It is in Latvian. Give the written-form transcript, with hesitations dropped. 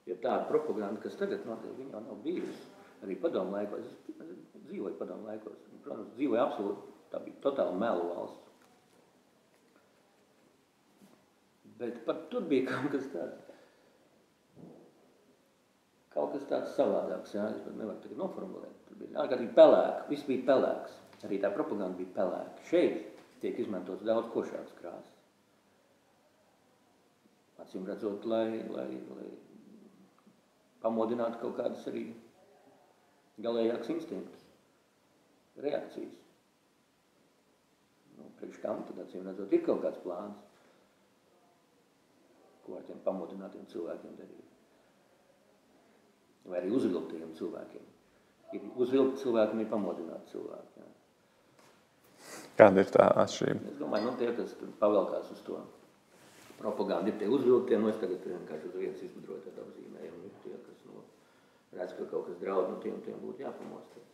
Jo tāda propaganda, kas tagad notiek, viņa jau nav bijusi. Arī padomu laikos, es dzīvoju padomu laikos. Protams, dzīvoju absolūti, tā bija totāli melu valsts. Bet pat tur bija kaut kas tāds savādāks, jā, es pat nevaru tagad noformulēt. Tur bija ārkārtīgi pelēka, viss bija pelēks. Arī tā propaganda bija pelēka. Šeit tiek izmantots daudz košāks krāsas. Acīm redzot, lai pamodinātu kaut kādas arī galējāks instinktus, reakcijas. Priekš kam, tad acīm redzot, ir kaut kāds plāns, ko ar tiem pamodinātiem cilvēkiem darīt. Vai arī uzvilktiem cilvēkiem. Ir uzvilkti cilvēki un ir pamodināti cilvēki. Jā. Kāda ir tā atšķirība? Es domāju, tie, kas tur pavelkās uz to propagandu, ir tie uzvilktie, es tagad vienkārši uz vietas izgudroju tādu apzīmējumu, ir tie, kas redz, ka kaut kas draud, tiem būtu jāpamostās.